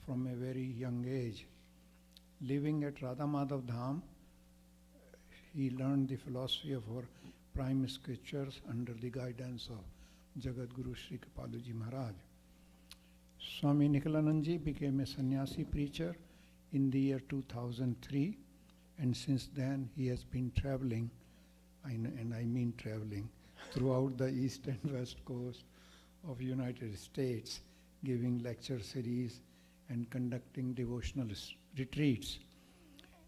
from a very young age. Living at Radha Madhav Dham, he learned the philosophy of our prime scriptures under the guidance of Jagat Guru Sri Kripaluji Maharaj. Swami Nikhilanand became a sannyasi preacher in the year 2003, and since then he has been traveling, and I mean traveling, throughout the east and west coast of United States, giving lecture series and conducting devotional retreats.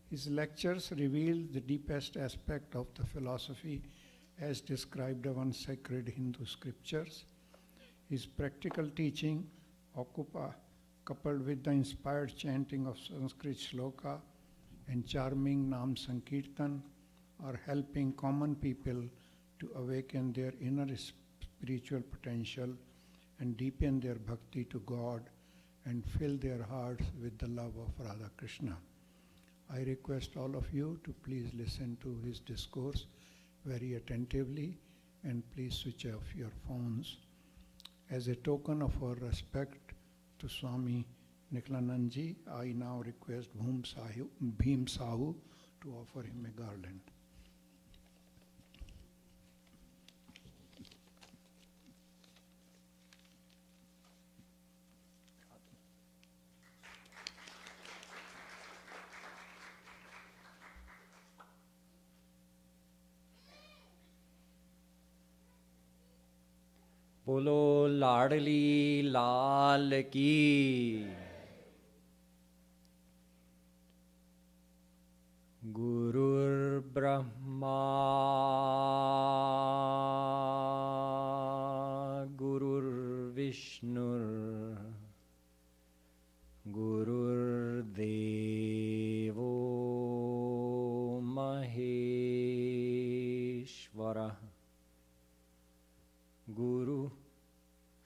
His lectures reveal the deepest aspect of the philosophy as described in sacred Hindu scriptures. His practical teaching, coupled with the inspired chanting of Sanskrit shloka and charming Nam Sankirtan, are helping common people to awaken their inner spiritual potential and deepen their bhakti to God and fill their hearts with the love of Radha Krishna. I request all of you to please listen to his discourse very attentively, and please switch off your phones. As a token of our respect to Swami Nikhilanand ji, I now request Bhim Sahu to offer him a garland. बोलो लाडली लाल की। गुरुर्ब्रह्मा गुरुर्विष्णुर् गुरुर्देवो महेश्वरः गुरु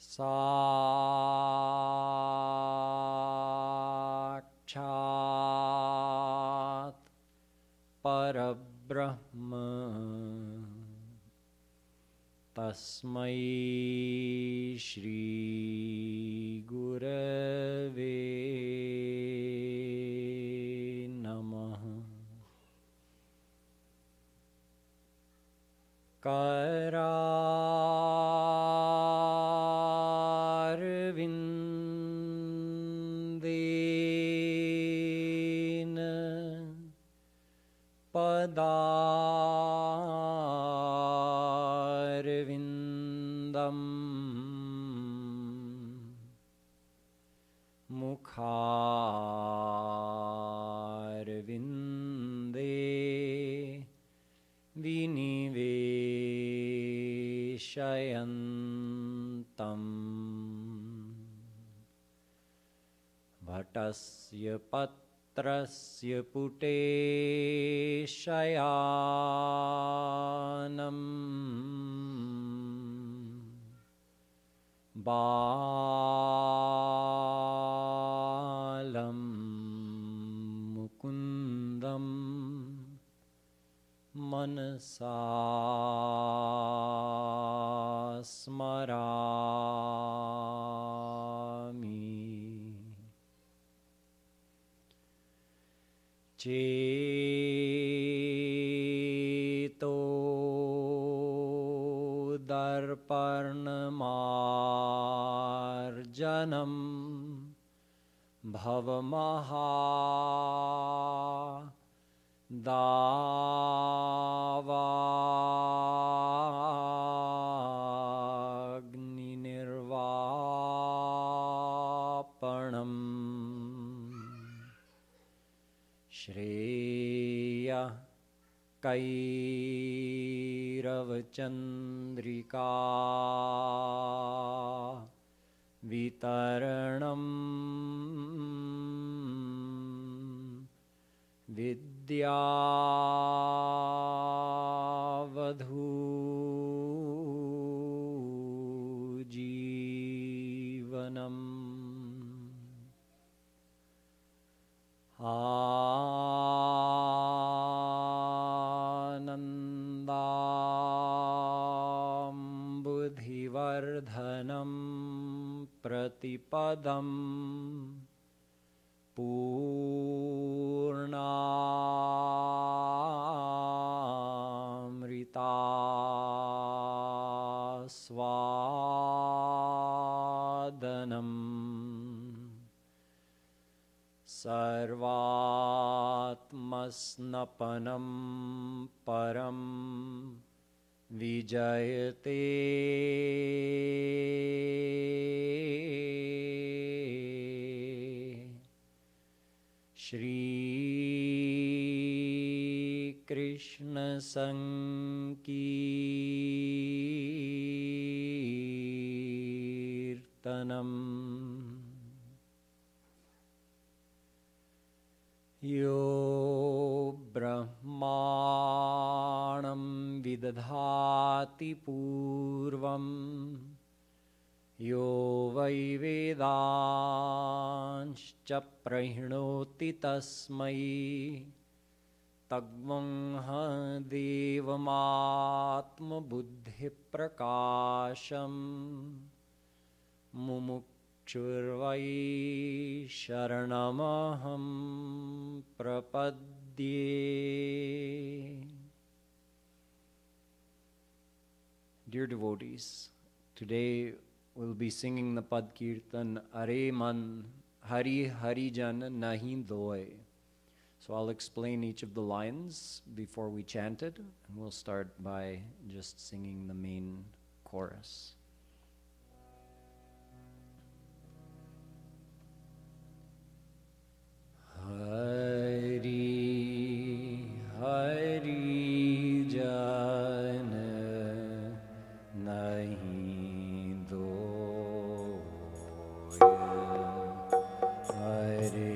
साक्षात् परब्रह्म तस्मै श्री गुरवे नमः। करारविन्देन पदारविन्दम् मुखारविन्दे विनिवेशयन्तम् भटस्य पत्रस्य पुटे शयानम् बालं मुकुन्दं मनसा स्मरामि। चेतो दर्पणमार्जनं दावाग्निर्वापणम् श्रेय कैरवचन्द्रिका वितरणम् विद्यावधूजीवनम् आनन्दाम्बुधिवर्धनं प्रतिपदम् सर्वात्मस्नपनं परं विजयते श्रीकृष्ण संकीर्तनम्। यो ब्रह्माणं विदधाति पूर्वं यो वै वेदांश्च प्रहिणोति तस्मै तद्वंह देवमात्मबुद्धिप्रकाशम् मुमुक्षुर्वै शरणमहं प्रपद्ये। Dear devotees, today we'll be singing the Pad Kirtan Are Man Hari Harijan Nahin Doya. So I'll explain each of the lines before we chant it, and we'll start by just singing the main chorus. Hari Hari Jana Nahin Doya Hare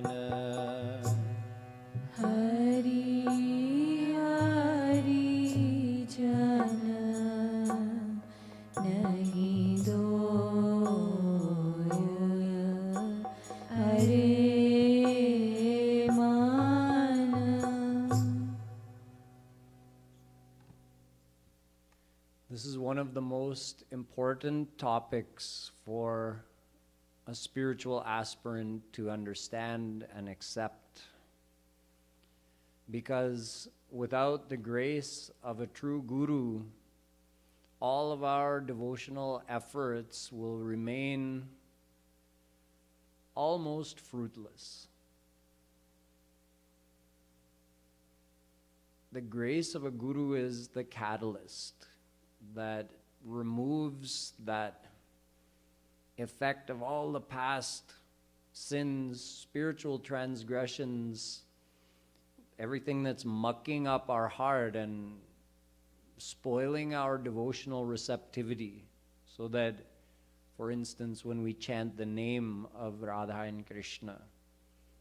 Jana. Hari Hari Jana Nahin Doya Hare Mana. This is one of the most important topics for a spiritual aspirant to understand and accept. Because without the grace of a true guru, all of our devotional efforts will remain almost fruitless. The grace of a guru is the catalyst that removes that effect of all the past sins, spiritual transgressions, everything that's mucking up our heart and spoiling our devotional receptivity, so that, for instance, when we chant the name of Radha and Krishna,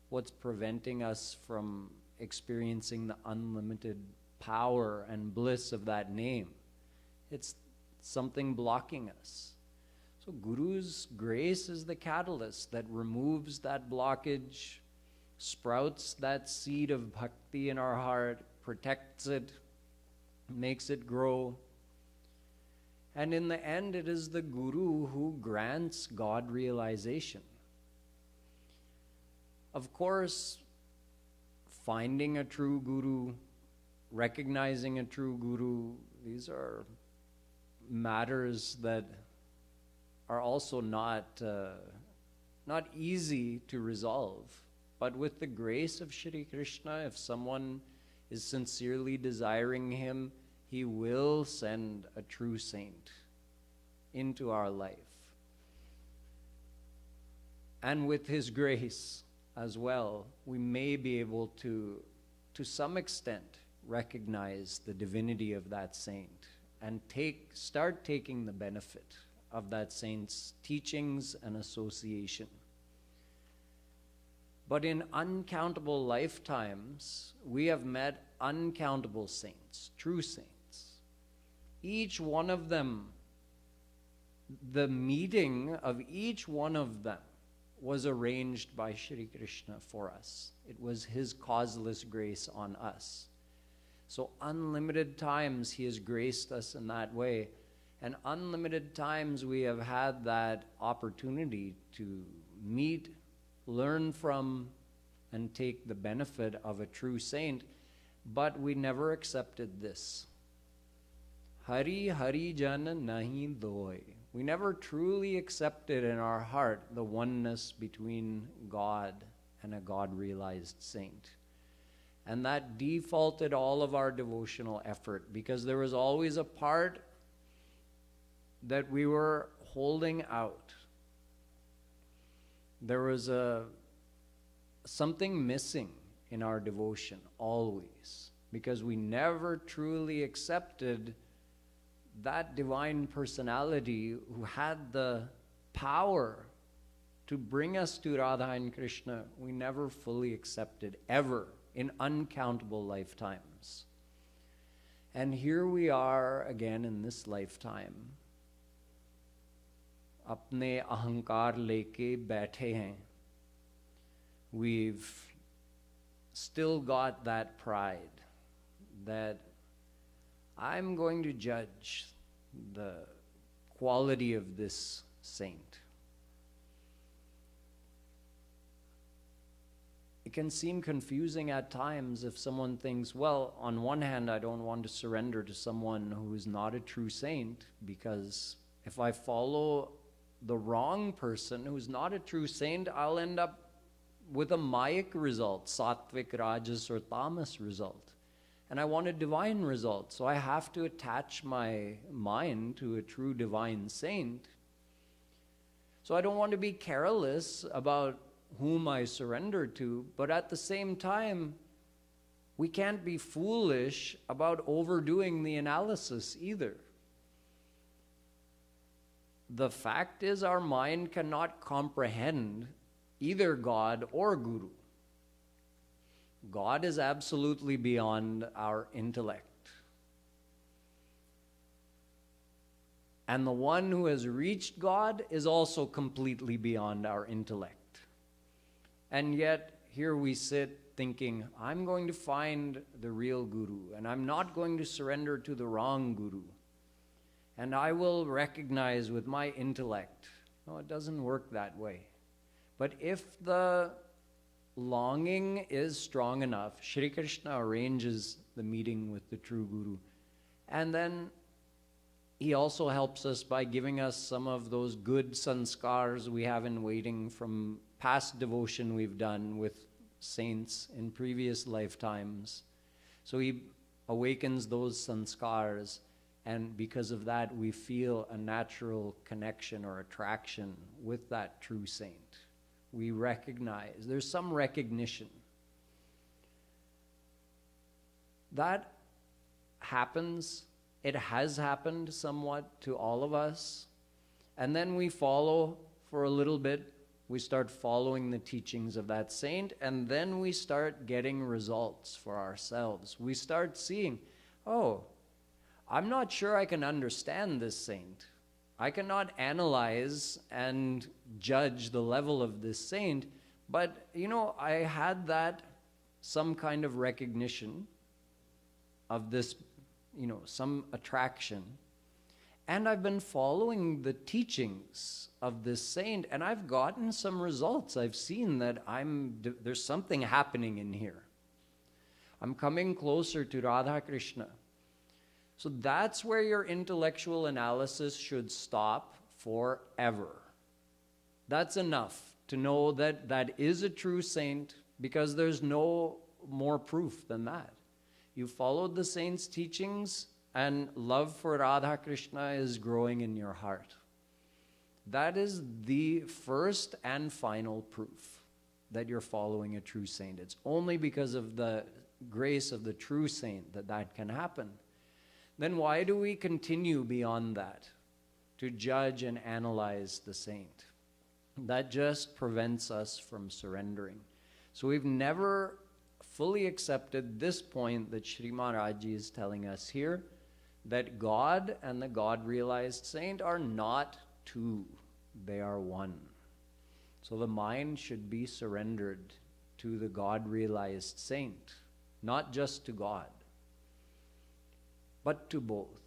what's preventing us from experiencing the unlimited power and bliss of that name? It's something blocking us. So Guru's grace is the catalyst that removes that blockage, sprouts that seed of bhakti in our heart, protects it, makes it grow. And in the end, it is the Guru who grants God realization. Of course, finding a true Guru, recognizing a true Guru, these are matters that are also not easy to resolve. But with the grace of Shri Krishna, if someone is sincerely desiring him, he will send a true saint into our life. And with his grace as well, we may be able to some extent, recognize the divinity of that saint and start taking the benefit of that saint's teachings and association. But in uncountable lifetimes, we have met uncountable saints, true saints. Each one of them, the meeting of each one of them was arranged by Shri Krishna for us. It was his causeless grace on us. So unlimited times he has graced us in that way. And unlimited times we have had that opportunity to meet, learn from, and take the benefit of a true saint, but we never accepted this. Hari Hari Jana Nahin Doya. We never truly accepted in our heart the oneness between God and a God-realized saint. And that defaulted all of our devotional effort, because there was always a part that we were holding out. There was something missing in our devotion always, because we never truly accepted that divine personality who had the power to bring us to Radha and Krishna. We never fully accepted, ever, in uncountable lifetimes. And here we are again in this lifetime. Apne ahankar leke baithe hain. We've still got that pride that I'm going to judge the quality of this saint. It can seem confusing at times if someone thinks, well, on one hand, I don't want to surrender to someone who is not a true saint, because if I follow the wrong person who's not a true saint, I'll end up with a Mayic result, Sattvic, Rajas, or Tamas result. And I want a divine result, so I have to attach my mind to a true divine saint. So I don't want to be careless about whom I surrender to, but at the same time, we can't be foolish about overdoing the analysis either. The fact is, our mind cannot comprehend either God or Guru. God is absolutely beyond our intellect. And the one who has reached God is also completely beyond our intellect. And yet, here we sit thinking, I'm going to find the real guru, and I'm not going to surrender to the wrong guru. And I will recognize with my intellect. No, it doesn't work that way. But if the longing is strong enough, Shri Krishna arranges the meeting with the true guru. And then he also helps us by giving us some of those good sanskars we have in waiting from past devotion we've done with saints in previous lifetimes. So he awakens those sanskars, and because of that we feel a natural connection or attraction with that true saint. We recognize, there's some recognition. That happens. It has happened somewhat to all of us. And then we follow for a little bit. We start following the teachings of that saint, and then we start getting results for ourselves. We start seeing, oh, I'm not sure I can understand this saint. I cannot analyze and judge the level of this saint, but, I had that some kind of recognition of this, some attraction. And I've been following the teachings of this saint, and I've gotten some results. I've seen that there's something happening in here. I'm coming closer to Radha Krishna. So that's where your intellectual analysis should stop forever. That's enough to know that that is a true saint, because there's no more proof than that. You followed the saint's teachings, and love for Radha Krishna is growing in your heart. That is the first and final proof that you're following a true saint. It's only because of the grace of the true saint that that can happen. Then why do we continue beyond that to judge and analyze the saint? That just prevents us from surrendering. So we've never fully accepted this point that Sri Maharaji is telling us here, that God and the God-realized saint are not two, they are one. So the mind should be surrendered to the God-realized saint, not just to God, but to both.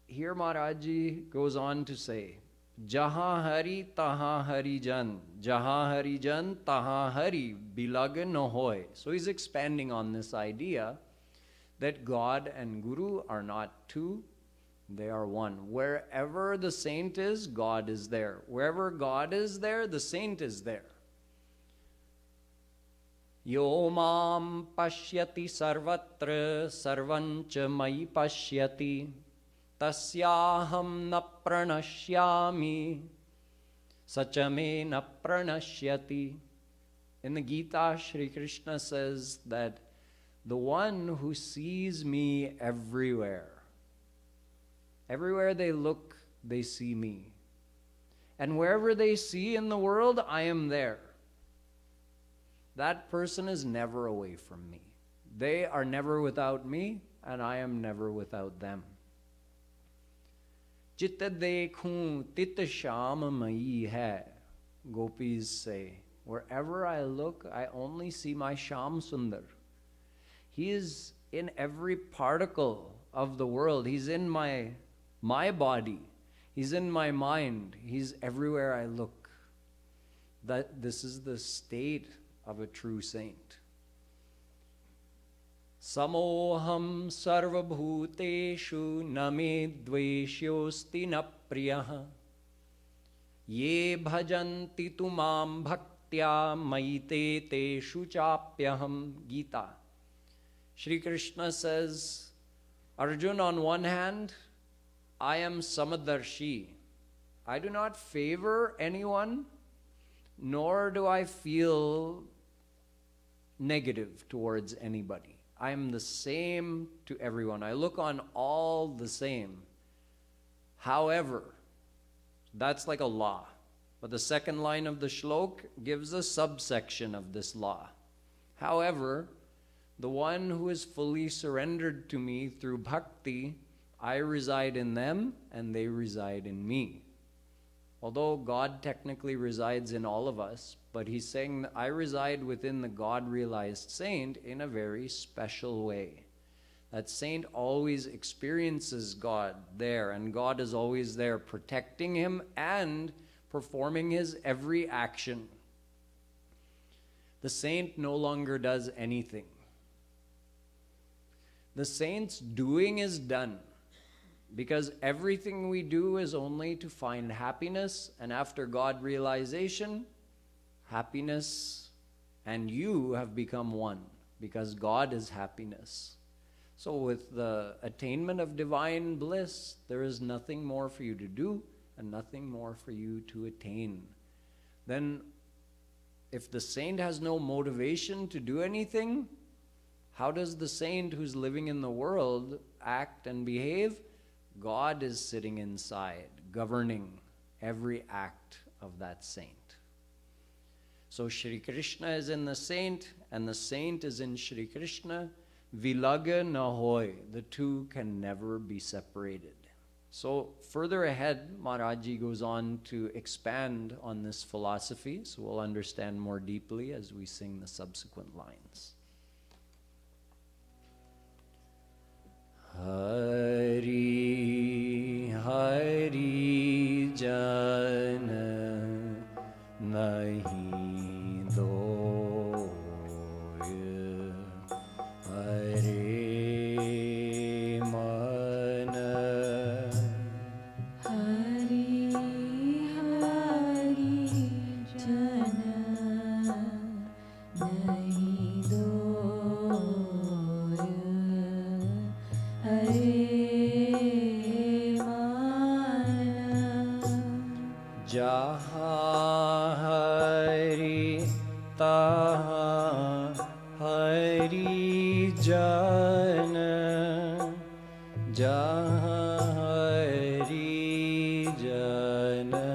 Here Maharaji goes on to say, Jahan Hari Tahan Hari Jan, Jahan Hari Jan Tahan Hari Bilag no hoy. So he's expanding on this idea that God and Guru are not two, they are one. Wherever the saint is, God is there. Wherever God is there, the saint is there. Yo mam pashyati sarvatra sarvancha mai pashyati tasyaham na pranashyami sachame na pranashyati. In the Gita, Shri Krishna says that the one who sees me everywhere they look, they see me. And wherever they see in the world, I am there. That person is never away from me. They are never without me, and I am never without them. Chitta dekhun tit sham mai hai, gopis say. Wherever I look, I only see my Sham Sundar. He is in every particle of the world. He's in my body. He's in my mind. He's everywhere I look. This is the state of a true saint. Samoham sarvabhuteshu name dveshyosti na priyaha ye bhajanti tumam bhaktya maite teshu chapyaham. Gita. Shri Krishna says, Arjun, on one hand, I am Samadarshi. I do not favor anyone, nor do I feel negative towards anybody. I am the same to everyone. I look on all the same. However, that's like a law. But the second line of the shlok gives a subsection of this law. However, the one who is fully surrendered to me through bhakti, I reside in them and they reside in me. Although God technically resides in all of us, but he's saying that I reside within the God-realized saint in a very special way. That saint always experiences God there, and God is always there protecting him and performing his every action. The saint no longer does anything. The saint's doing is done, because everything we do is only to find happiness, and after God realization, happiness and you have become one, because God is happiness. So with the attainment of divine bliss, there is nothing more for you to do and nothing more for you to attain. Then if the saint has no motivation to do anything, how does the saint who's living in the world act and behave? God is sitting inside, governing every act of that saint. So Shri Krishna is in the saint, and the saint is in Shri Krishna. Vilaga na hoy. The two can never be separated. So further ahead, Maharaji goes on to expand on this philosophy, so we'll understand more deeply as we sing the subsequent lines. Hari Hari Jana Nahin Doya Hare Mana Hari Hari Jana Nahin Doya Hare Mana Jaha Hari Taha Hari Jana Jaha Hari Jana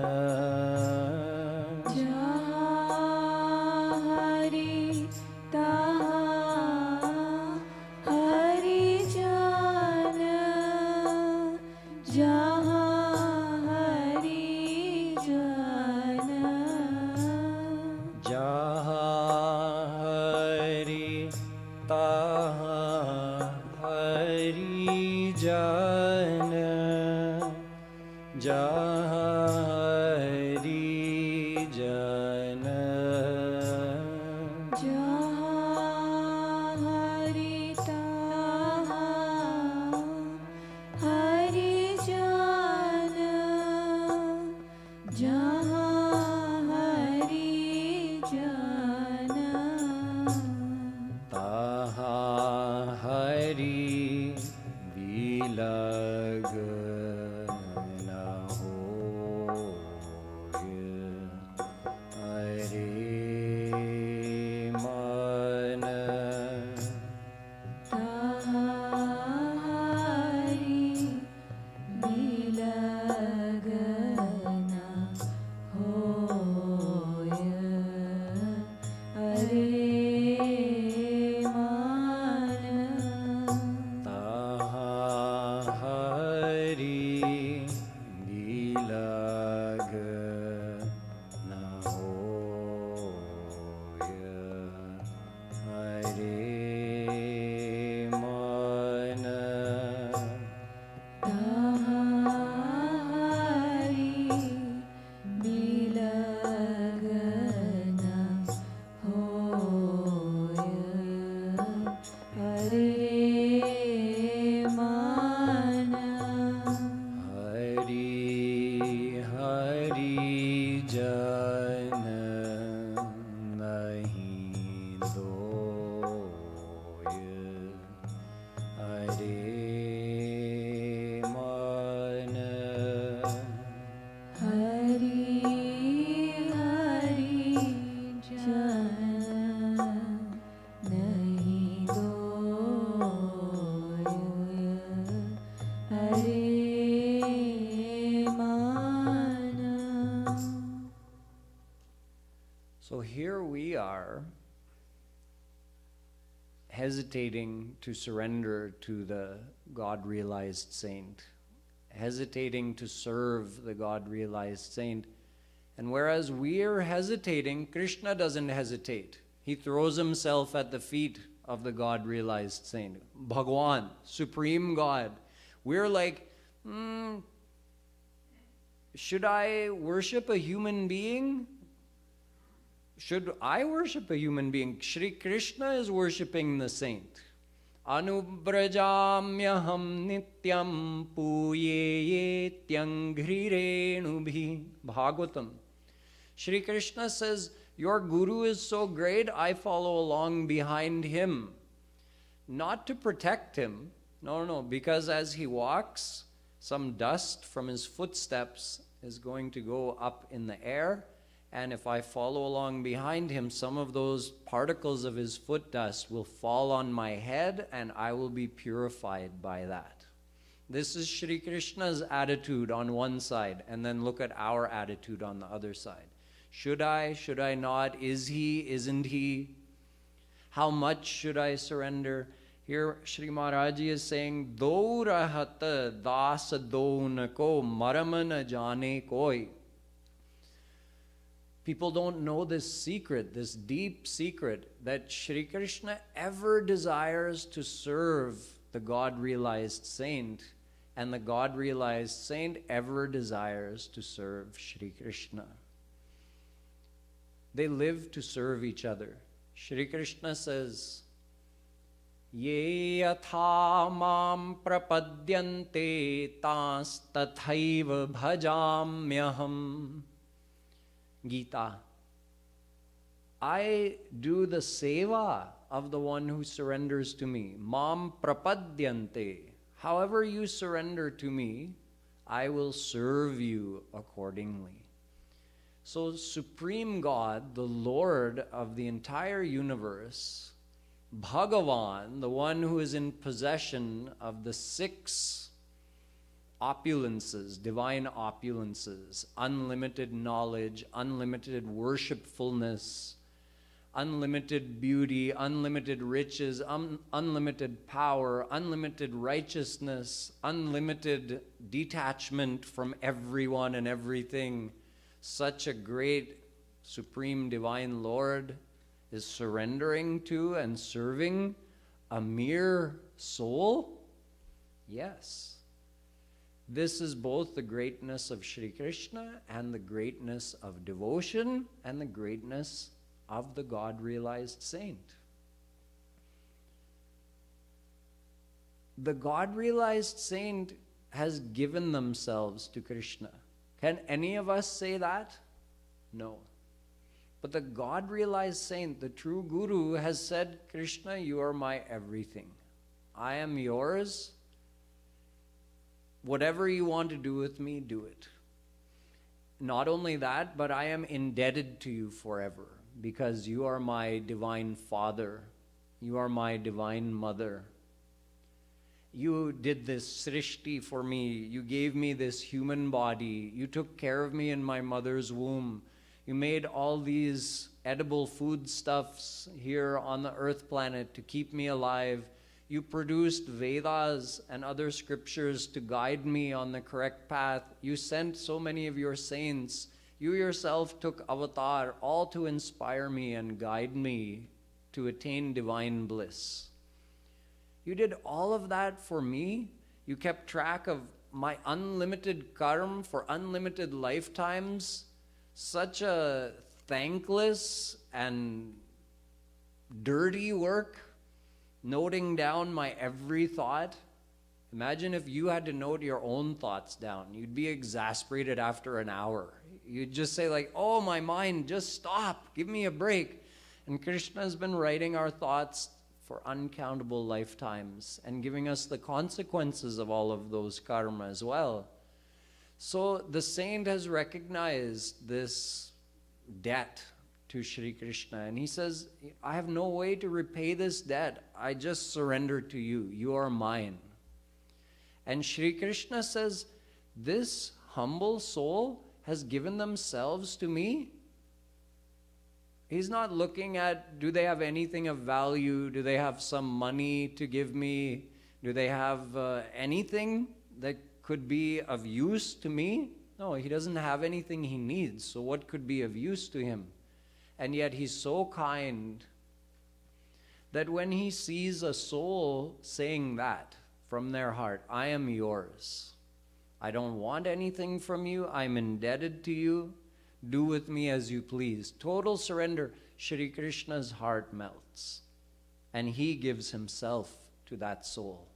Hari Taha Hari Jana Jaha Hari Jana Jaha Hari Taha Hari Jana Jaha Hari Jana Hari Taha Hari Jana Jaha Hari Jana Taha Hari Vilag na hoy So here we are, hesitating to surrender to the God-realized saint, hesitating to serve the God-realized saint. And whereas we're hesitating, Krishna doesn't hesitate. He throws himself at the feet of the God-realized saint. Bhagwan, Supreme God. We're like, should I worship a human being? Should I worship a human being? Shri Krishna is worshipping the saint. Anubrajamyaham nityam puyeyetyanghirenubhi. Bhagavatam. Shri Krishna says, your guru is so great, I follow along behind him. Not to protect him, no, because as he walks, some dust from his footsteps is going to go up in the air. And if I follow along behind him, some of those particles of his foot dust will fall on my head and I will be purified by that. This is Shri Krishna's attitude on one side, and then look at our attitude on the other side. Should I not? Is he, isn't he? How much should I surrender? Here Shri Maharaji is saying, Do rahata das do na ko maram na jane koi. People don't know this secret, this deep secret, that Shri Krishna ever desires to serve the God-realized saint, and the God-realized saint ever desires to serve Shri Krishna. They live to serve each other. Shri Krishna says, Ye yatha mam prapadyante tas tathaiva bhajamyaham. Gita. I do the seva of the one who surrenders to me. Mam prapadyante. However you surrender to me, I will serve you accordingly. So Supreme God, the Lord of the entire universe, Bhagavan, the one who is in possession of the 6 opulences, divine opulences, unlimited knowledge, unlimited worshipfulness, unlimited beauty, unlimited riches, unlimited power, unlimited righteousness, unlimited detachment from everyone and everything. Such a great Supreme Divine Lord is surrendering to and serving a mere soul? Yes. This is both the greatness of Shri Krishna and the greatness of devotion and the greatness of the God-realized saint. The God-realized saint has given themselves to Krishna. Can any of us say that? No. But the God-realized saint, the true guru, has said, Krishna, you are my everything. I am yours. Whatever you want to do with me, do it. Not only that, but I am indebted to you forever because you are my divine father. You are my divine mother. You did this srishti for me. You gave me this human body. You took care of me in my mother's womb. You made all these edible foodstuffs here on the earth planet to keep me alive. You produced Vedas and other scriptures to guide me on the correct path. You sent so many of your saints. You yourself took avatar, all to inspire me and guide me to attain divine bliss. You did all of that for me. You kept track of my unlimited karma for unlimited lifetimes. Such a thankless and dirty work, noting down my every thought. Imagine if you had to note your own thoughts down. You'd be exasperated after an hour. You'd just say like, oh, my mind, just stop. Give me a break. And Krishna has been writing our thoughts for uncountable lifetimes and giving us the consequences of all of those karma as well. So the saint has recognized this debt to Shri Krishna, and he says, I have no way to repay this debt. I just surrender to you. You are mine. And Shri Krishna says, this humble soul has given themselves to me. He's not looking at, do they have anything of value? Do they have some money to give me? Do they have anything that could be of use to me? No, he doesn't have anything he needs. So what could be of use to him? And yet he's so kind that when he sees a soul saying that from their heart, I am yours. I don't want anything from you. I'm indebted to you. Do with me as you please. Total surrender. Shri Krishna's heart melts. And he gives himself to that soul.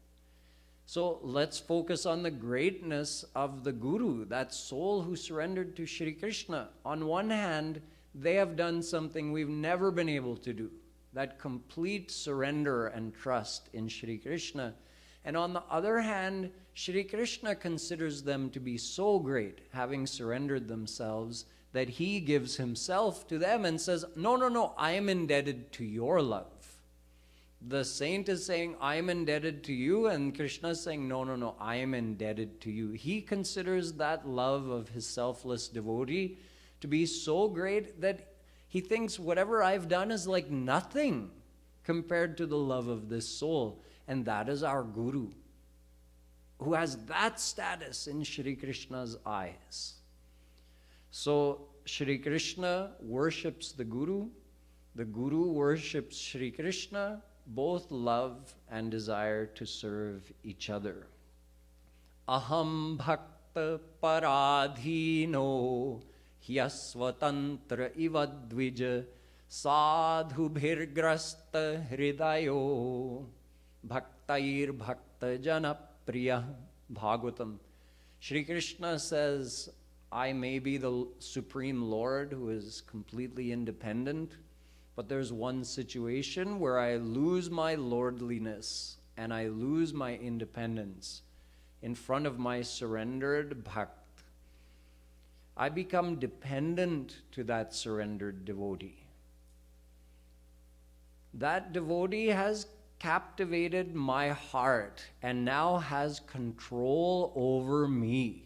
So let's focus on the greatness of the Guru, that soul who surrendered to Shri Krishna. On one hand, they have done something we've never been able to do. That complete surrender and trust in Shri Krishna. And on the other hand, Shri Krishna considers them to be so great, having surrendered themselves, that he gives himself to them and says, no, I am indebted to your love. The saint is saying, I am indebted to you, and Krishna is saying, no, I am indebted to you. He considers that love of his selfless devotee to be so great that he thinks whatever I've done is like nothing compared to the love of this soul. And that is our Guru, who has that status in Shri Krishna's eyes. So Shri Krishna worships the Guru worships Shri Krishna. Both love and desire to serve each other. Aham bhakta paradhino hyasvatantra ivadvija sadhu bhirgrasta hridayo bhaktair bhakta janapriya. Bhagavatam. Shri Krishna says, I may be the Supreme Lord who is completely independent, but there's one situation where I lose my lordliness and I lose my independence in front of my surrendered bhakt. I become dependent to that surrendered devotee. That devotee has captivated my heart and now has control over me.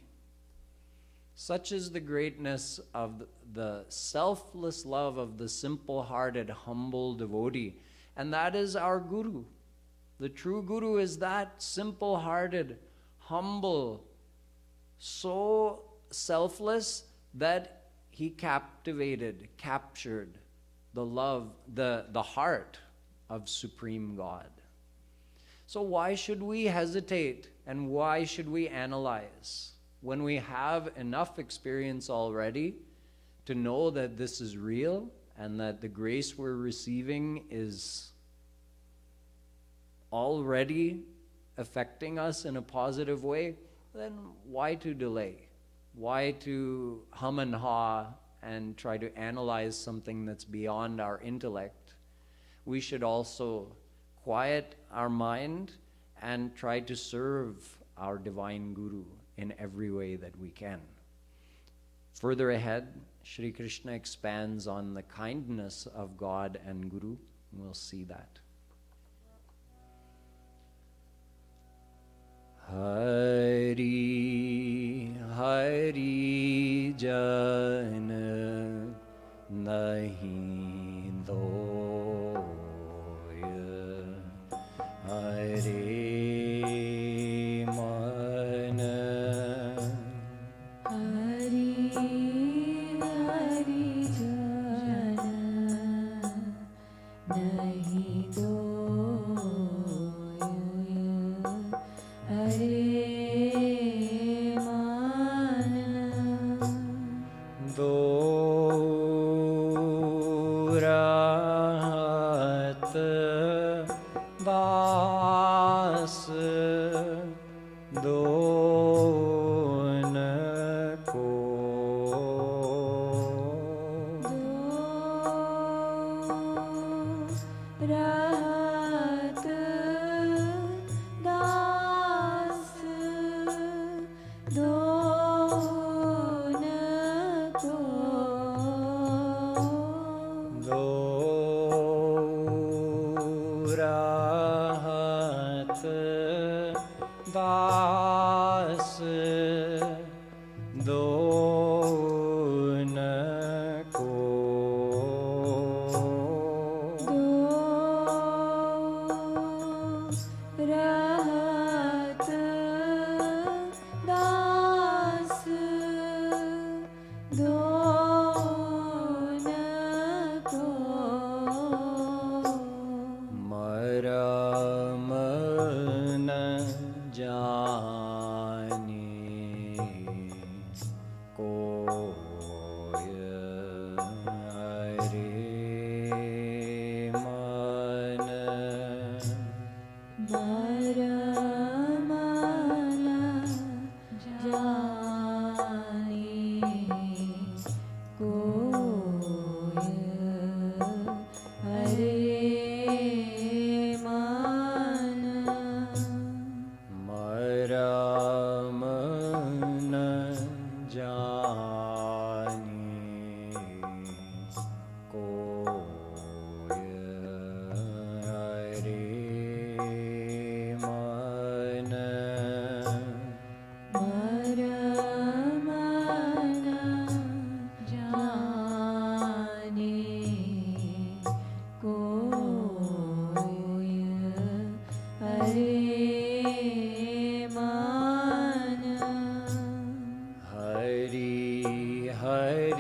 Such is the greatness of the selfless love of the simple-hearted, humble devotee. And that is our Guru. The true Guru is that simple-hearted, humble, so selfless that he captured the love, the heart of Supreme God. So why should we hesitate and why should we analyze when we have enough experience already to know that this is real and that the grace we're receiving is already affecting us in a positive way? Then why to delay? Why to hum and haw and try to analyze something that's beyond our intellect? We should also quiet our mind and try to serve our divine Guru in every way that we can. Further ahead, Shri Krishna expands on the kindness of God and Guru. We'll see that. Hari Hari Jana Nahin Doya Hare Do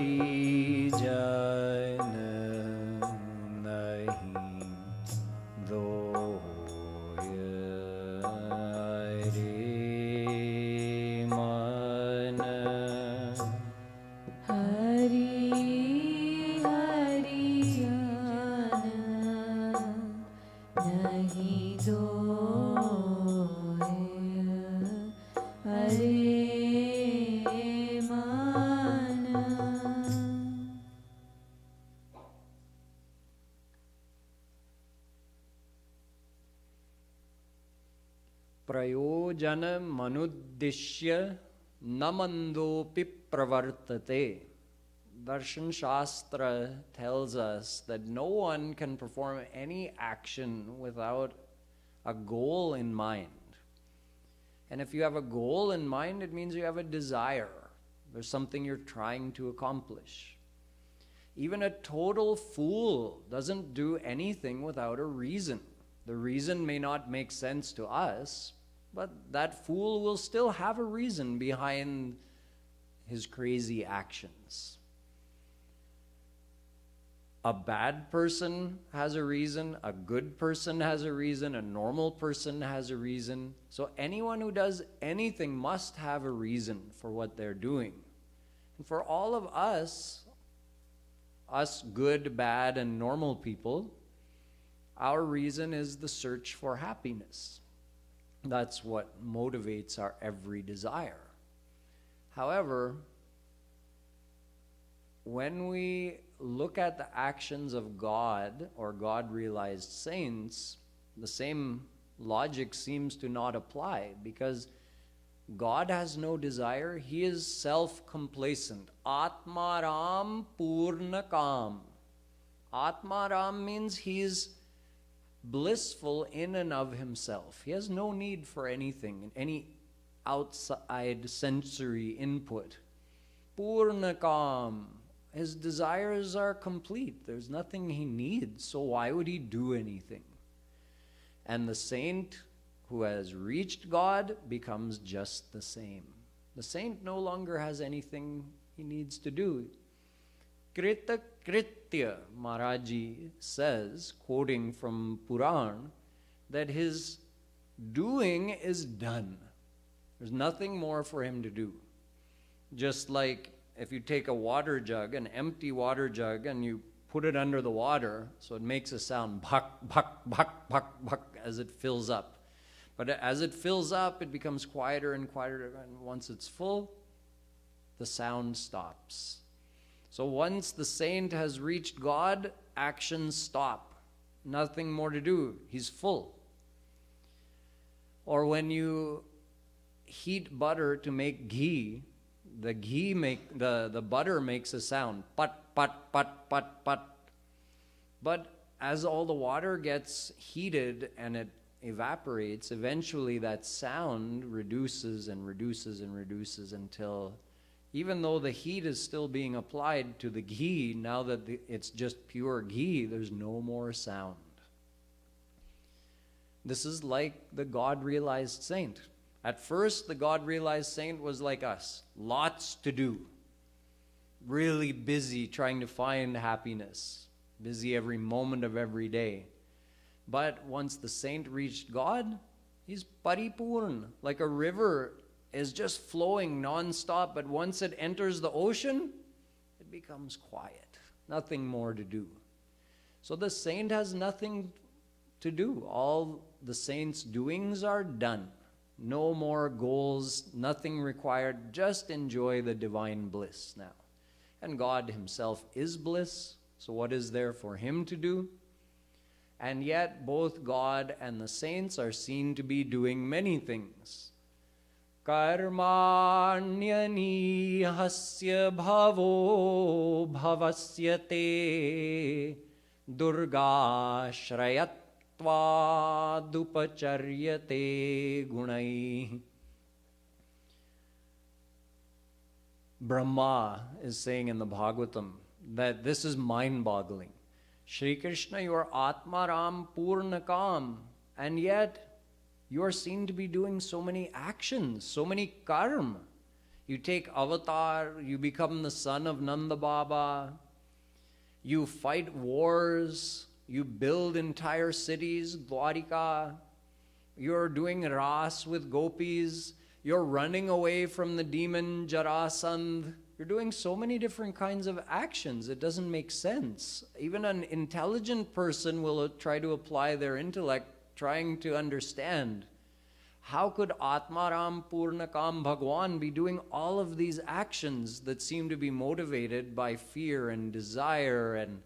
hari jana nahin doya re mana. Hari Hari Jana Nahi Doya Hare Mana. Prayojana manuddishya namandopi pravartate. Darshan Shastra tells us that no one can perform any action without a goal in mind. And if you have a goal in mind, it means you have a desire. There's something you're trying to accomplish. Even a total fool doesn't do anything without a reason. The reason may not make sense to us, but that fool will still have a reason behind his crazy actions. A bad person has a reason, a good person has a reason, a normal person has a reason. So anyone who does anything must have a reason for what they're doing. And for all of us good, bad, and normal people, our reason is the search for happiness. That's what motivates our every desire. However, when we look at the actions of God or God-realized saints, the same logic seems to not apply, because God has no desire. He is self-complacent. Atmaram Purnakam. Atmaram means he is blissful in and of himself. He has no need for anything, any outside sensory input. Purnakam. His desires are complete. There's nothing he needs, so why would he do anything? And the saint who has reached God becomes just the same. The saint no longer has anything he needs to do. Krita Kritya, Maharaji says, quoting from Puran, that his doing is done. There's nothing more for him to do. Just like if you take a water jug, an empty water jug, and you put it under the water, so it makes a sound, bhak, bhak, bhak, bhak, bhak, as it fills up. But as it fills up, it becomes quieter and quieter, and once it's full, the sound stops. So once the saint has reached God, actions stop. Nothing more to do. He's full. Or when you heat butter to make ghee, the butter makes a sound, pat, pat, pat, pat, pat. But as all the water gets heated and it evaporates, eventually that sound reduces and reduces and reduces until, even though the heat is still being applied to the ghee, now that it's just pure ghee, there's no more sound. This is like the God-realized saint. At first, the God-realized saint was like us. Lots to do. Really busy trying to find happiness. Busy every moment of every day. But once the saint reached God, he's paripurn. Like a river is just flowing non-stop, but once it enters the ocean, it becomes quiet. Nothing more to do. So the saint has nothing to do. All the saint's doings are done. No more goals, nothing required. Just enjoy the divine bliss now. And God himself is bliss, so what is there for him to do? And yet both God and the saints are seen to be doing many things. Karmanyani hasya bhavo bhavasyate durga shrayat Dupacharyate gunai. Brahma is saying in the Bhagavatam that this is mind-boggling. Shri Krishna, you are Atmaram Purnakam, and yet you are seen to be doing so many actions, so many karma. You take avatar, you become the son of Nanda Baba. You fight wars, you build entire cities, Dwarika. You're doing ras with gopis. You're running away from the demon Jarasandh. You're doing so many different kinds of actions. It doesn't make sense. Even an intelligent person will try to apply their intellect, trying to understand. How could Atmaram Purnakam Bhagwan be doing all of these actions that seem to be motivated by fear and desire and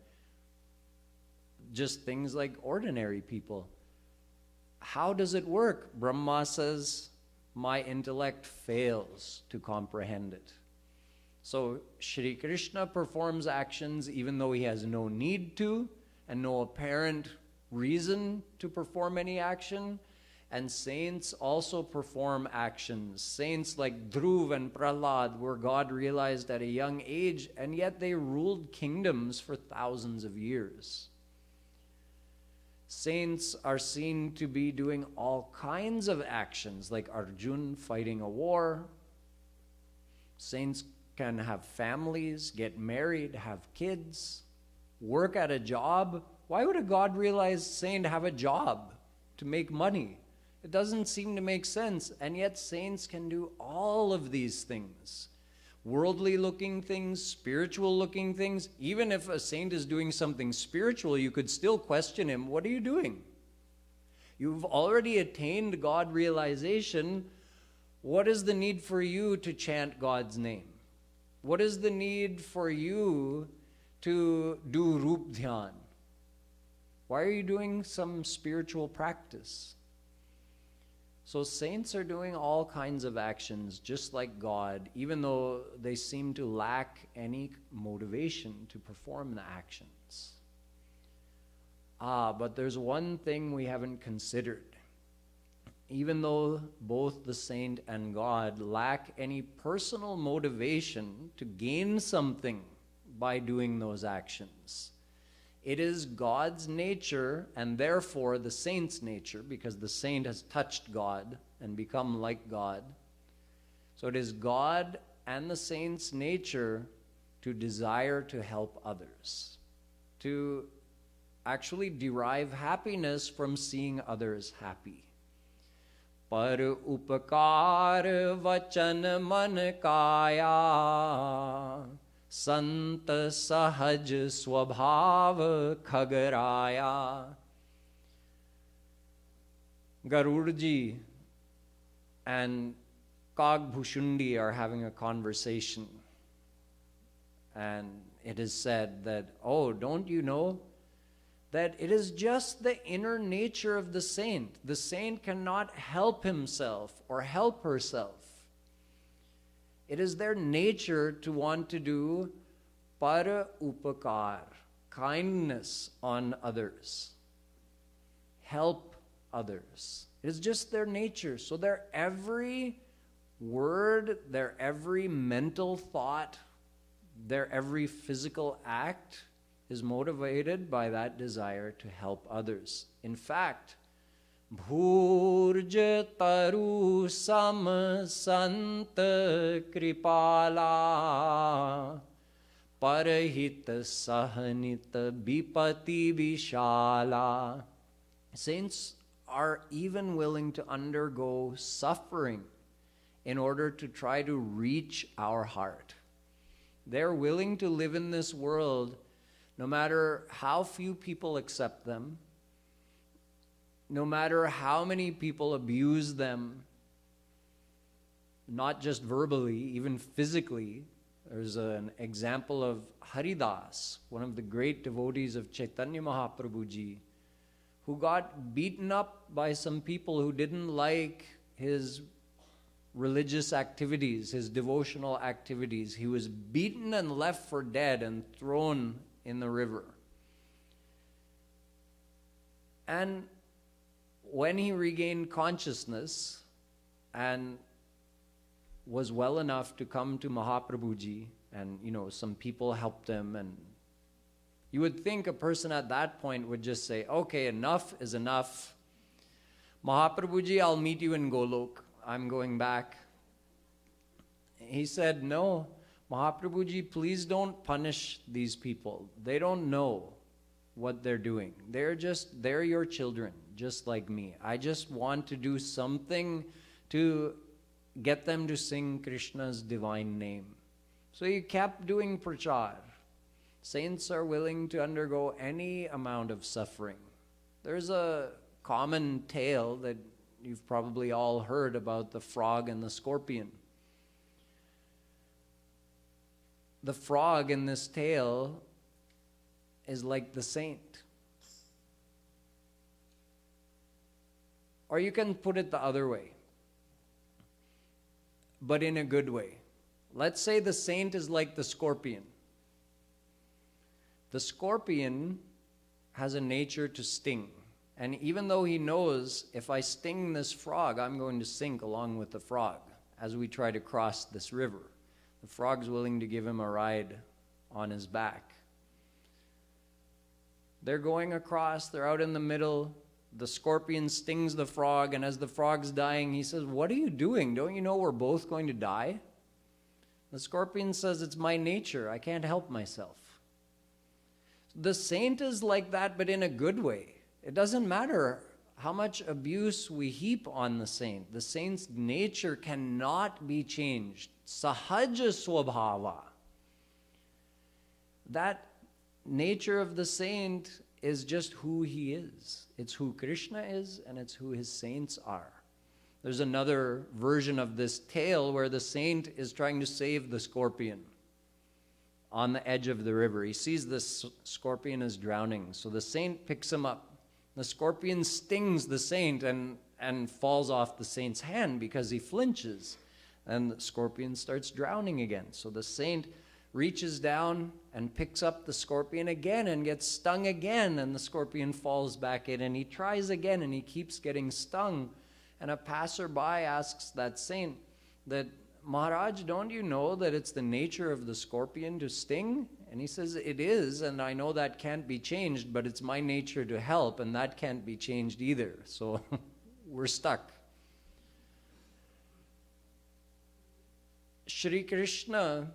just things like ordinary people? How does it work? Brahma says, my intellect fails to comprehend it. So Shri Krishna performs actions even though he has no need to and no apparent reason to perform any action. And saints also perform actions. Saints like Dhruv and Prahlad, where God realized at a young age, and yet they ruled kingdoms for thousands of years. Saints are seen to be doing all kinds of actions, like Arjun fighting a war. Saints can have families, get married, have kids, work at a job. Why would a God-realized saint have a job to make money? It doesn't seem to make sense. And yet saints can do all of these things. Worldly-looking things, spiritual-looking things. Even if a saint is doing something spiritual, you could still question him, what are you doing? You've already attained God realization. What is the need for you to chant God's name? What is the need for you to do Rup Dhyan? Why are you doing some spiritual practice? So saints are doing all kinds of actions just like God, even though they seem to lack any motivation to perform the actions. But there's one thing we haven't considered. Even though both the saint and God lack any personal motivation to gain something by doing those actions, it is God's nature, and therefore the saint's nature, because the saint has touched God and become like God. So it is God and the saint's nature to desire to help others, to actually derive happiness from seeing others happy. Par upakar vachan man kaya Sant sahaj swabhav khagaraya. Garudji and Kagbhushundi are having a conversation. And it is said that, oh, don't you know that it is just the inner nature of the saint. The saint cannot help himself or help herself. It is their nature to want to do para upakar, kindness on others, help others. It is just their nature. So their every word, their every mental thought, their every physical act is motivated by that desire to help others. In fact, Bhurj taru sam sant kripala parahit sahanit bipati vishala. Saints are even willing to undergo suffering in order to try to reach our heart. They're willing to live in this world no matter how few people accept them, no matter how many people abuse them, not just verbally, even physically. There's an example of Haridas, one of the great devotees of Chaitanya Mahaprabhuji, who got beaten up by some people who didn't like his religious activities, his devotional activities. He was beaten and left for dead and thrown in the river. And when he regained consciousness and was well enough to come to Mahaprabhuji, and some people helped him, and you would think a person at that point would just say, okay, enough is enough. Mahaprabhuji, I'll meet you in Golok. I'm going back. he said, no, Mahaprabhuji, please don't punish these people. They don't know what they're doing. They're your children, just like me. I just want to do something to get them to sing Krishna's divine name. So he kept doing prachar. Saints are willing to undergo any amount of suffering. There's a common tale that you've probably all heard about the frog and the scorpion. The frog in this tale is like the saint. Or you can put it the other way, but in a good way. Let's say the saint is like the scorpion. The scorpion has a nature to sting. And even though he knows, if I sting this frog, I'm going to sink along with the frog as we try to cross this river. The frog's willing to give him a ride on his back. They're going across, they're out in the middle. The scorpion stings the frog, and as the frog's dying, he says, "What are you doing? Don't you know we're both going to die?" The scorpion says, "It's my nature. I can't help myself." The saint is like that, but in a good way. It doesn't matter how much abuse we heap on the saint. The saint's nature cannot be changed. Sahaja swabhava. That nature of the saint is just who he is. It's who Krishna is, and it's who his saints are. There's another version of this tale where the saint is trying to save the scorpion on the edge of the river. He sees this scorpion is drowning, so the saint picks him up. The scorpion stings the saint and falls off the saint's hand because he flinches, and the scorpion starts drowning again. So the saint reaches down and picks up the scorpion again and gets stung again, and the scorpion falls back in, and he tries again, and he keeps getting stung. And a passerby asks that saint that, "Maharaj, don't you know that it's the nature of the scorpion to sting?" And he says, "It is, and I know that can't be changed, but it's my nature to help, and that can't be changed either." So we're stuck. Shri Krishna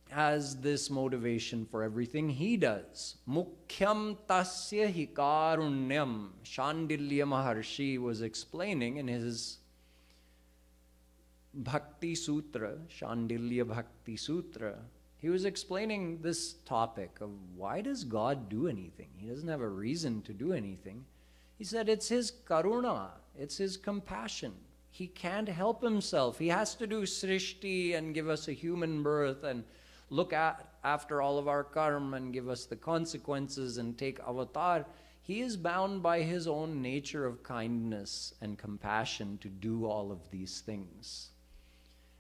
has this motivation for everything he does. Mukhyam tasya hi karunyam. Shandilya Maharshi was explaining in his Bhakti Sutra, Shandilya Bhakti Sutra, he was explaining this topic of why does God do anything? He doesn't have a reason to do anything. He said it's his karuna, it's his compassion. He can't help himself. He has to do srishti and give us a human birth and look after all of our karma and give us the consequences and take avatar. He is bound by his own nature of kindness and compassion to do all of these things.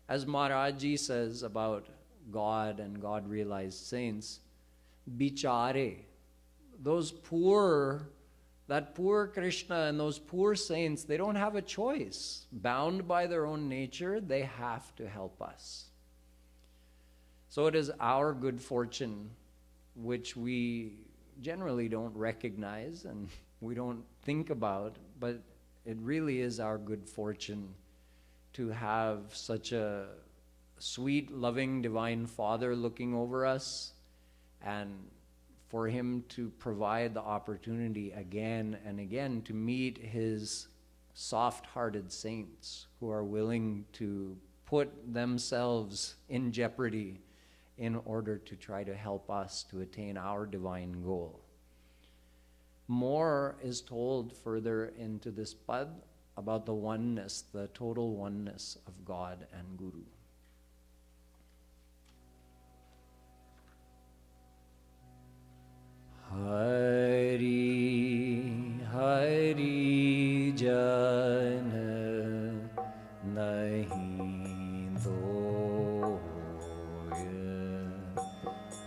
As Maharaji says about God and God-realized saints, bichare, that poor Krishna and those poor saints, they don't have a choice. Bound by their own nature, they have to help us. So it is our good fortune, which we generally don't recognize and we don't think about, but it really is our good fortune to have such a sweet, loving, divine Father looking over us, and for him to provide the opportunity again and again to meet his soft-hearted saints who are willing to put themselves in jeopardy in order to try to help us to attain our divine goal. More is told further into this pad about the oneness, the total oneness of God and Guru. Hari Hari Jana Nahin Doya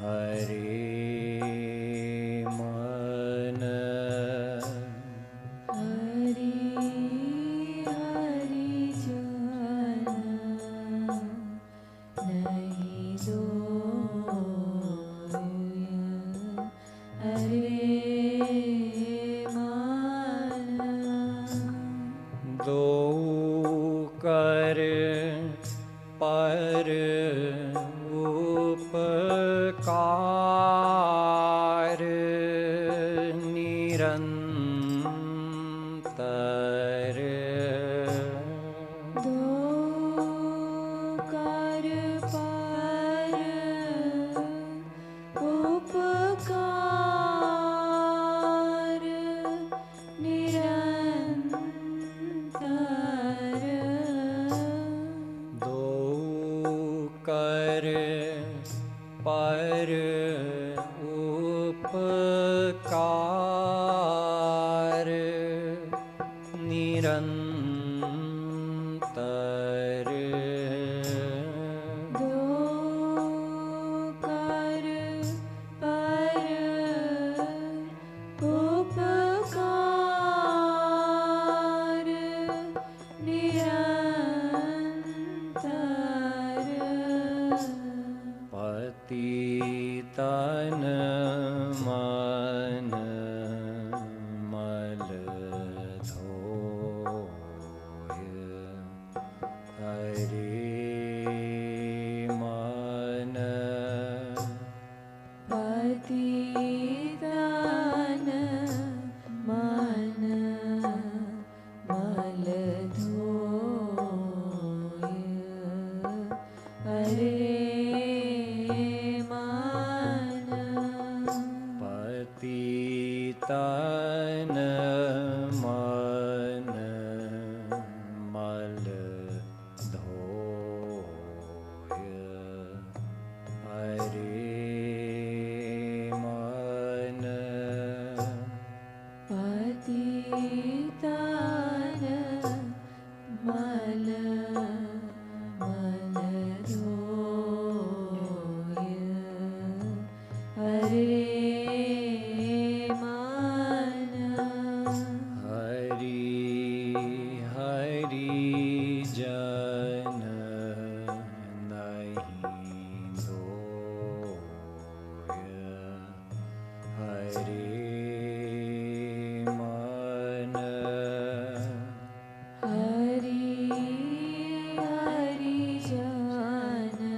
Hare Mana Hari Hari Jana Nahin Doya Hare Mana Do kar par nirantar Dokar par upkar nirantar do kar par upkar nirantar dokar par upkar nirantar patitan man mal dhoya Hare man patitan man mal dhoya Hare man patitan man mal dhoya Hare man patitan mal mal dhoya Hare man Hari Hari Jana Nahin Doya Hare man Hari Hari jana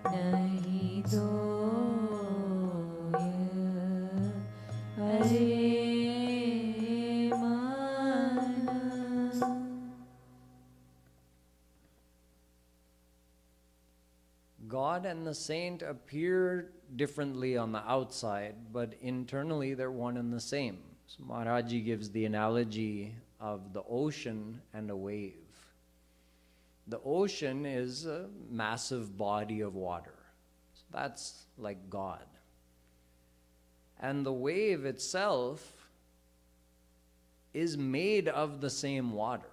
nahi doya Hare man God and the saint appear differently on the outside, but internally they're one and the same. So Maharaji gives the analogy of the ocean and a wave. The ocean is a massive body of water. So that's like God. And the wave itself is made of the same water.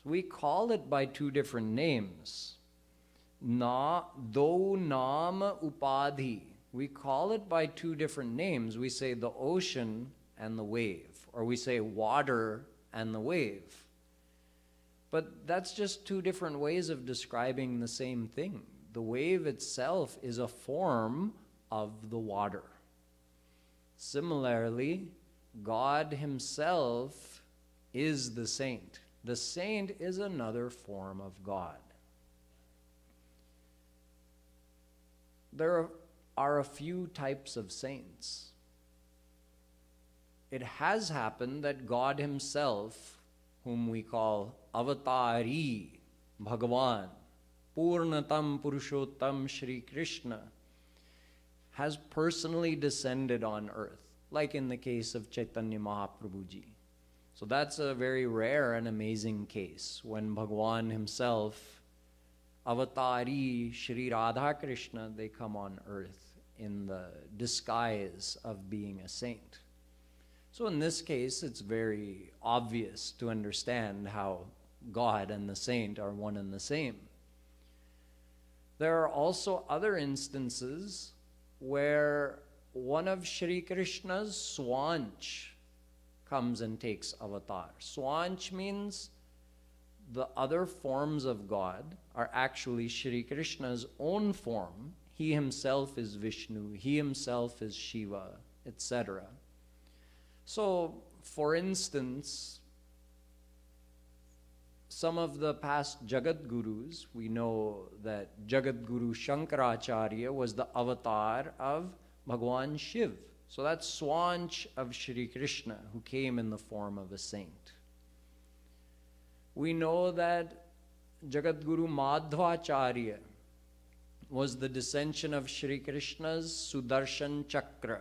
So we call it by two different names. Do Nam Upadhi. We call it by two different names. We say the ocean and the wave, or we say water and the wave. But that's just two different ways of describing the same thing. The wave itself is a form of the water. Similarly, God Himself is the saint. The saint is another form of God. There are a few types of saints. It has happened that God Himself, whom we call Avatari, Bhagavan, Purnatam Purushottam Shri Krishna, has personally descended on earth, like in the case of Chaitanya Mahaprabhuji. So that's a very rare and amazing case when Bhagavan Himself, Avatari Shri Radha Krishna, they come on earth in the disguise of being a saint. So in this case, it's very obvious to understand how God and the saint are one and the same. There are also other instances where one of Shri Krishna's Swanch comes and takes avatar. Swanch means the other forms of God are actually Shri Krishna's own form. He Himself is Vishnu, He Himself is Shiva, etc. So, for instance, some of the past Jagat Gurus, we know that Jagat Guru Shankaracharya was the avatar of Bhagwan Shiv. So that's Swanch of Shri Krishna, who came in the form of a saint. We know that Jagat Guru Madhvacharya was the descension of Shri Krishna's Sudarshan Chakra.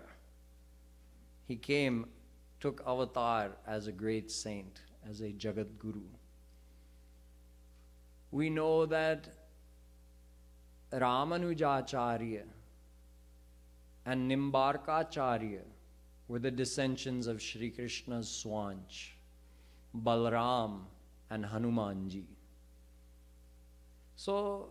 He came, took avatar as a great saint, as a Jagat Guru. We know that Ramanujacharya and Nimbarkacharya were the descensions of Shri Krishna's Swanch, Balram and Hanumanji. So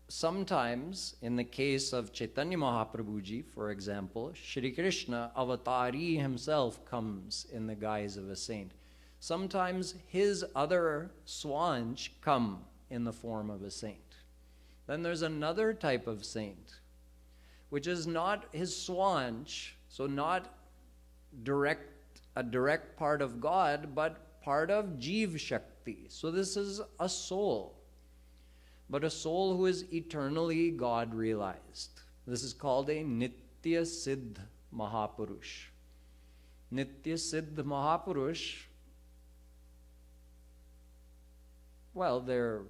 sometimes, in the case of Chaitanya Mahaprabhuji, for example, Shri Krishna, Avatari himself, comes in the guise of a saint. Sometimes his other Swanch come in the form of a saint. Then there's another type of saint, which is not his Swanch, so not a direct part of God, but part of Jeev Shakti. So this is a soul, but a soul who is eternally God realized. This is called a Nitya Siddh Mahapurush. Nitya Siddh Mahapurush, well, they're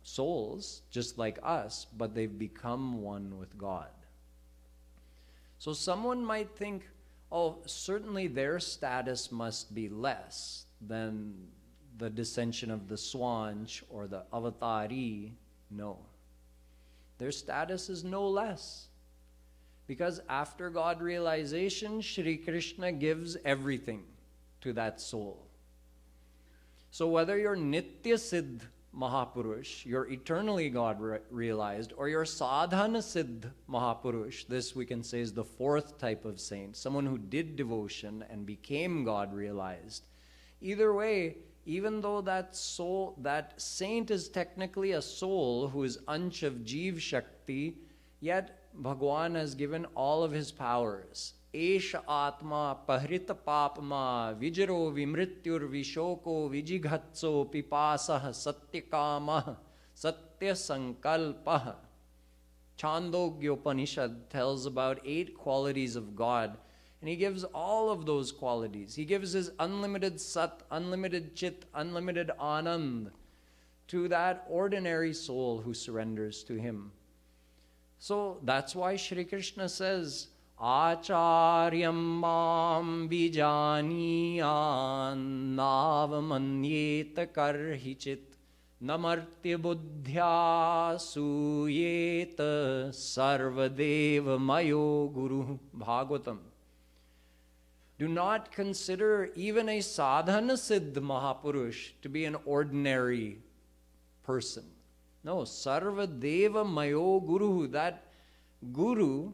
souls just like us, but they've become one with God. So someone might think, oh, certainly their status must be less than the descension of the Swanch or the Avatari. No. Their status is no less. Because after God realization, Shri Krishna gives everything to that soul. So whether you're Nitya Siddh Mahapurush, you're eternally God realized, or you're Sadhana Siddh Mahapurush, this we can say is the fourth type of saint, someone who did devotion and became God realized. Either way, even though that soul, that saint is technically a soul who is Ansh of Jeev Shakti, yet Bhagwan has given all of his powers. Esha Atma Pahrita Papma Vijaro Vimrityur Vishoko Vijighatso Pipasah Satyakama Satya Sankalpah. Chandogyopanishad tells about 8 qualities of God, and he gives all of those qualities. He gives his unlimited Sat, unlimited Chit, unlimited Anand to that ordinary soul who surrenders to him. So that's why Shri Krishna says, Acharyam mam vijaniyan navamanyeta karhichit namartya buddhya suyeta sarvadeva mayo guru. Bhagavatam. Do not consider even a sadhana siddh Mahapurush to be an ordinary person. No, sarvadeva mayo guru. That guru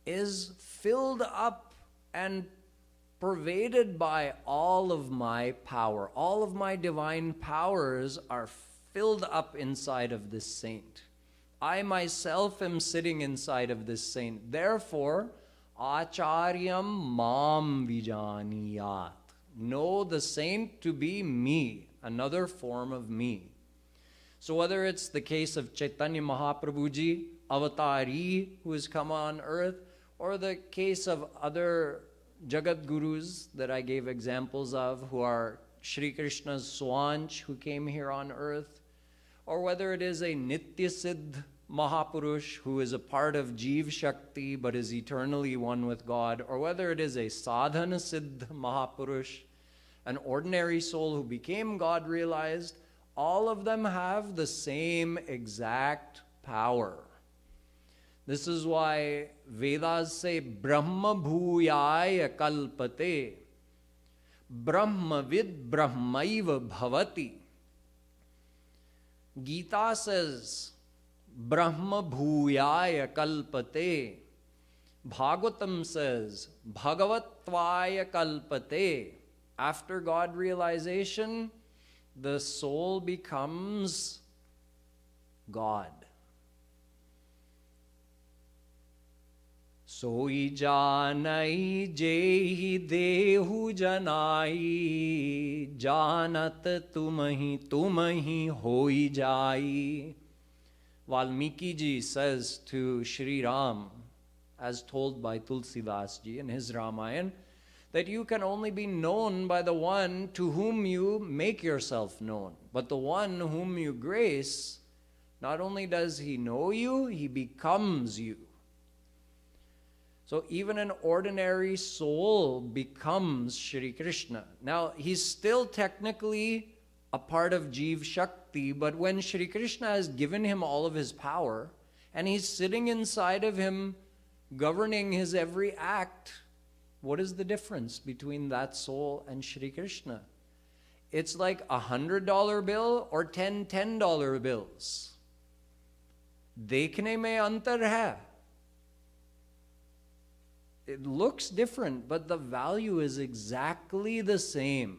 is filled up and pervaded by all of my power. All of my divine powers are filled up inside of this saint. I myself am sitting inside of this saint. Therefore, Acharyam mam vijaniyat. Know the saint to be me, another form of me. So whether it's the case of Chaitanya Mahaprabhuji, Avatari, who has come on earth, or the case of other Jagat Gurus that I gave examples of, who are Shri Krishna's Swanch, who came here on earth, or whether it is a Nitya Siddh Mahapurush, who is a part of Jeev Shakti but is eternally one with God, or whether it is a Sadhana Siddh Mahapurush, an ordinary soul who became God realized, all of them have the same exact power. This is why Vedas say Brahma bhuyaya kalpate. Brahma vid brahmaiva bhavati. Gita says Brahma bhuyaya kalpate. Bhagavatam says Bhagavatvaya kalpate. After God realization, the soul becomes God. Soi janai jehi dehu janai, janat tumahi hoi jai. Valmiki ji says to Shri Ram, as told by Tulsidas ji in his Ramayana, that you can only be known by the one to whom you make yourself known. But the one whom you grace, not only does he know you, he becomes you. So even an ordinary soul becomes Shri Krishna. Now, he's still technically a part of Jeev Shakti, but when Shri Krishna has given him all of his power, and he's sitting inside of him, governing his every act, what is the difference between that soul and Shri Krishna? It's like $100 bill or 10 $10 bills. Dekhne mein antar hai. It looks different, but the value is exactly the same.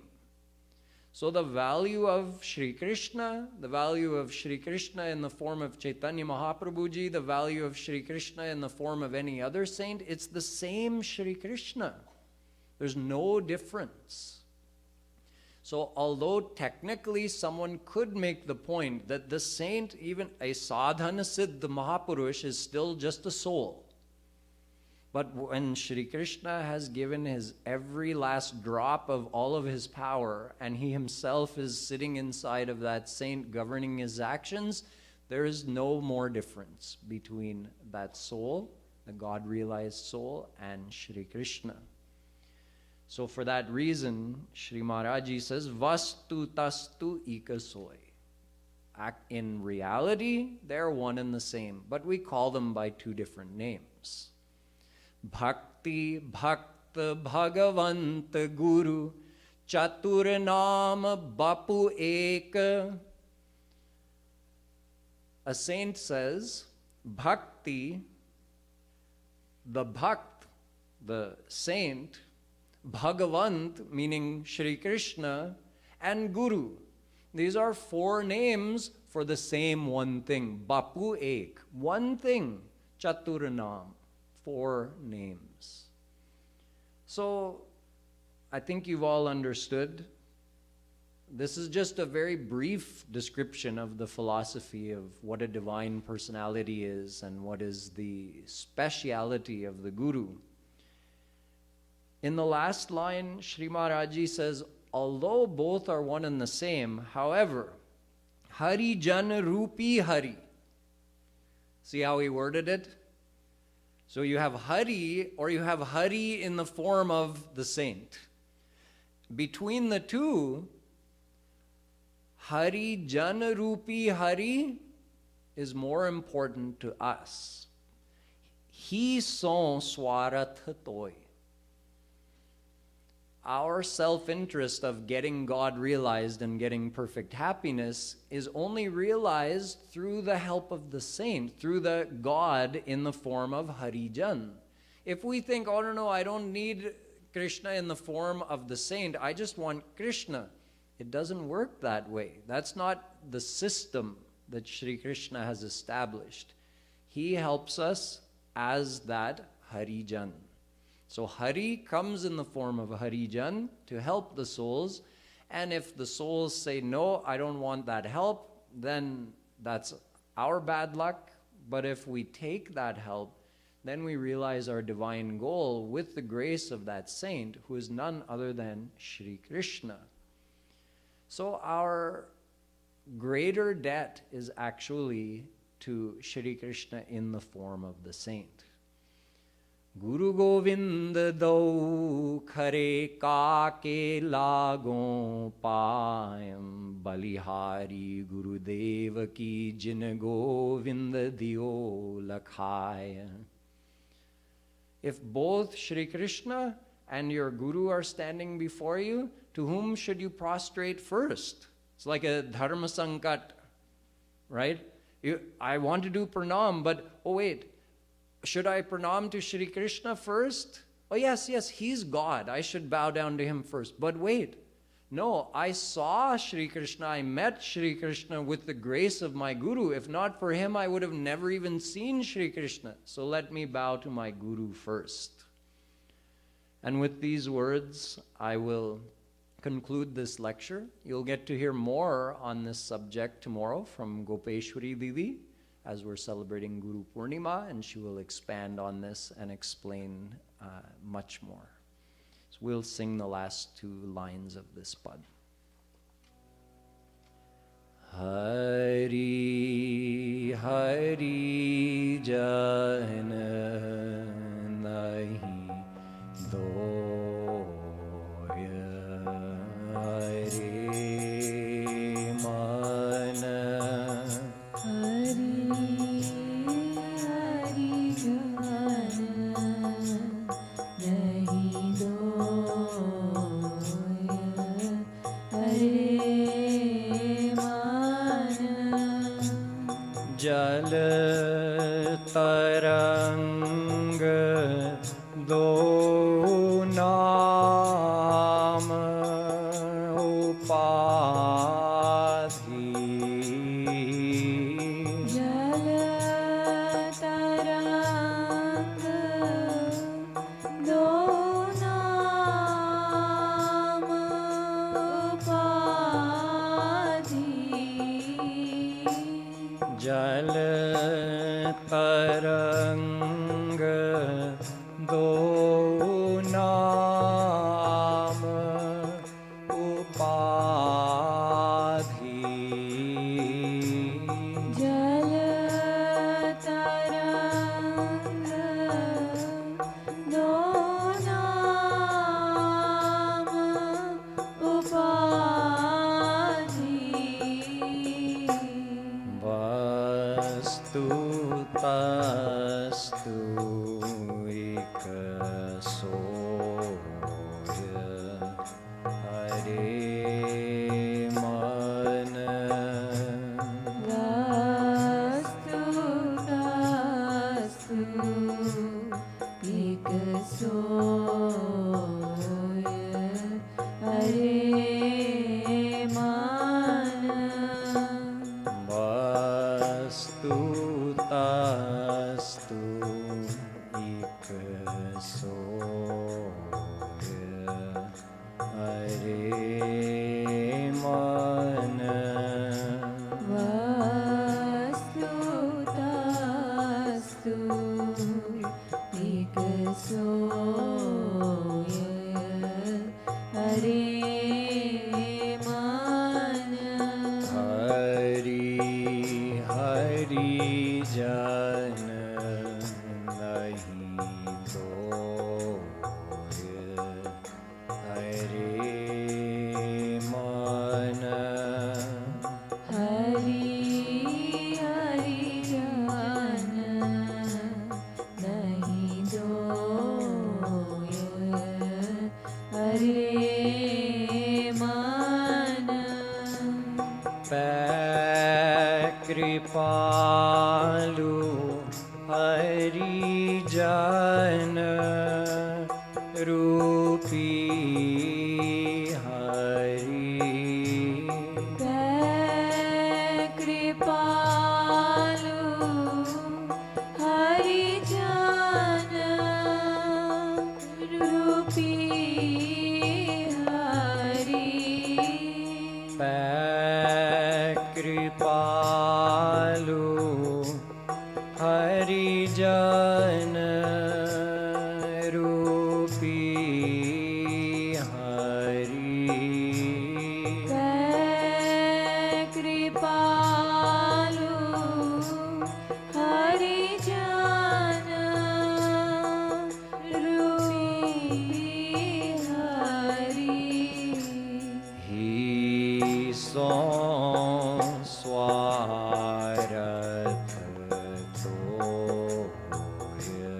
So the value of Shri Krishna, the value of Shri Krishna in the form of Chaitanya Mahaprabhuji, the value of Shri Krishna in the form of any other saint, it's the same Shri Krishna. There's no difference. So although technically someone could make the point that the saint, even a sadhana siddha Mahapurush, is still just a soul. But when Shri Krishna has given his every last drop of all of his power, and he himself is sitting inside of that saint governing his actions, there is no more difference between that soul, the God-realized soul, and Shri Krishna. So for that reason, Shri Maharaji says, Vastu tastu eka soy. In reality, they're one and the same, but we call them by two different names. Bhakti Bhakta Bhagavant Guru Chatur Naam Bapu Ek. A saint says, Bhakti, the Bhakt, the saint, Bhagavant, meaning Shri Krishna, and Guru. These are four names for the same one thing. Bapu Ek, one thing. Chaturanam, four names. So, I think you've all understood. This is just a very brief description of the philosophy of what a divine personality is and what is the speciality of the Guru. In the last line, Sri Maharaji says, although both are one and the same, however, Hari Jan Rupi Hari. See how he worded it? So you have Hari, or you have Hari in the form of the saint. Between the two, Hari Jan Rupi Hari is more important to us. He son swarat toy. Our self-interest of getting God realized and getting perfect happiness is only realized through the help of the saint, through the God in the form of Harijan. If we think, oh no, I don't need Krishna in the form of the saint, I just want Krishna. It doesn't work that way. That's not the system that Sri Krishna has established. He helps us as that Harijan. So Hari comes in the form of Harijan to help the souls, and if the souls say, no, I don't want that help, then that's our bad luck. But if we take that help, then we realize our divine goal with the grace of that saint, who is none other than Shri Krishna. So our greater debt is actually to Shri Krishna in the form of the saint. Guru Govind dau khare kaake lagon payam balihari Guru Deva ki jin Govind dio lakhaya. If both Shri Krishna and your Guru are standing before you, to whom should you prostrate first? It's like a dharma sankat, right? I want to do pranam, but oh wait, should I pranam to Shri Krishna first? Oh yes, he's God. I should bow down to him first. But wait, No, I saw Shri Krishna, I met Shri Krishna with the grace of my Guru. If not for him, I would have never even seen Shri Krishna. So let me bow to my Guru first. And with these words, I will conclude this lecture. You'll get to hear more on this subject tomorrow from Gopeshwari Didi as we're celebrating Guru Purnima, and she will expand on this and explain much more. So we'll sing the last two lines of this pad. Hari Hari Jana Nahin Doya Hare Mana Hari Hari Jana Nahin Doya Hare Mana Jal Tarang Do Naam Upadhi Jal Tarang Do Naam Upadhi Jal Tarang Do Naam Upadhi Jal Tarang Do Naam Upadhi Vastu tastu ikasoya Hare Mana Vastu Tastu Ikasoya Hare Mana Vastu tastu ikasoya Hare Mana Vastu Tastu Ikasoya Hare Mana Hari Hari Jana Nahin Doya Hare Mana Hari Hari Jana Nahin Doya Hare Mana Kripalu Hari Jana Rupi Hari Kripalu Hari Jana Rupi Hari Kripalu Hari Jana Rupi Hari Kripalu Hari Jana Rupi Hari He saw Swarath Doya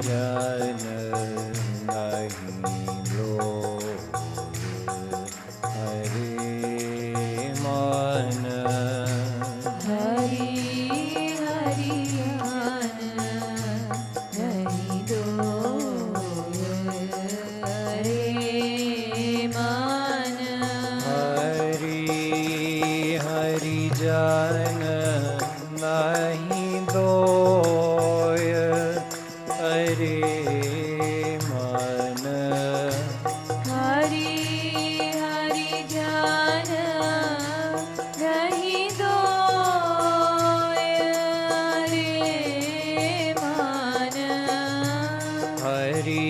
जन नहीं लोय हरे मन हरि हरि ज्ञान नहीं दोय हरे मन हरि हरि जन नहीं दोय हरे मन हरि हरि ज्ञान नहीं दोय हरे मन हरि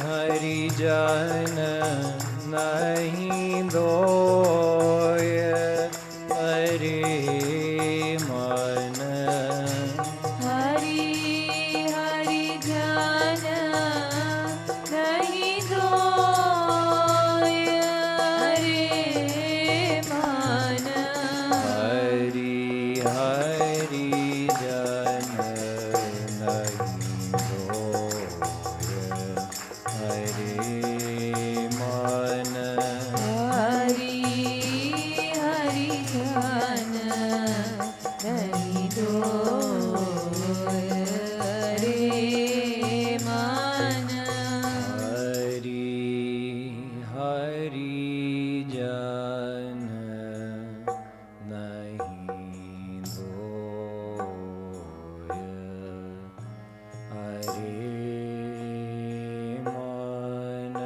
हरि जन नहीं दोय हरे मन हरि हरि ज्ञान नहीं दोय हरे मन हरि हरि जन नहीं दोय हरे मन हरि हरि ज्ञान नहीं दोय हरे मन हरि हरि जन नहीं दोय हरे मन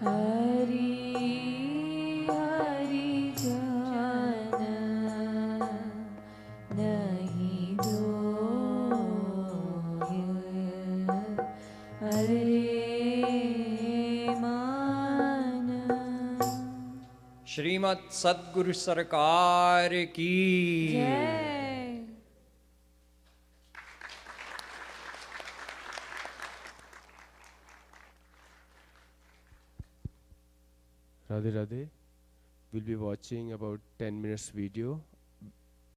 हरि हरि ज्ञान नहीं दोय हरे मन श्रीमद् सद्गुरु सरकार की जय Radhe Radhe. We'll be watching about 10 minutes video